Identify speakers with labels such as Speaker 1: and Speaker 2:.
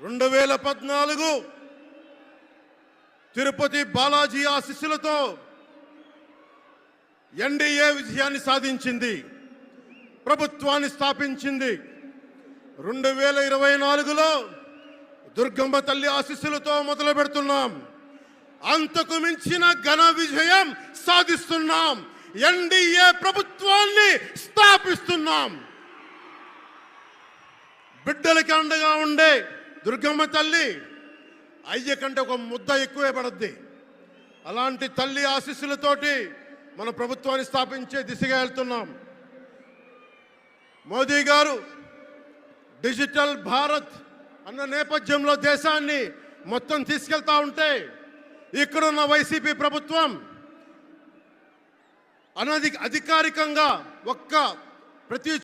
Speaker 1: 2014 తిరుపతి బాలాజీ ఆశీస్సులతో ఎన్డీఏ విజయాన్ని సాధించింది, ప్రభుత్వాన్ని స్థాపించింది. 2024లో దుర్గమ్మ తల్లి ఆశీస్సులతో మొదలు పెడుతున్నాం. అంతకు మించిన ఘన విజయం సాధిస్తున్నాం. ఎన్డీఏ ప్రభుత్వాన్ని స్థాపిస్తున్నాం. బిడ్డలకి అండగా ఉండే దుర్గమ్మ తల్లి అయ్య కంటే ఒక ముద్ద ఎక్కువే పడద్ది. అలాంటి తల్లి ఆశీస్సులతోటి మన ప్రభుత్వాన్ని స్థాపించే దిశగా వెళ్తున్నాం. మోదీ గారు డిజిటల్ భారత్ అన్న నేపథ్యంలో దేశాన్ని మొత్తం తీసుకెళ్తా ఉంటే ఇక్కడున్న వైసీపీ ప్రభుత్వం అధికారికంగా ప్రతి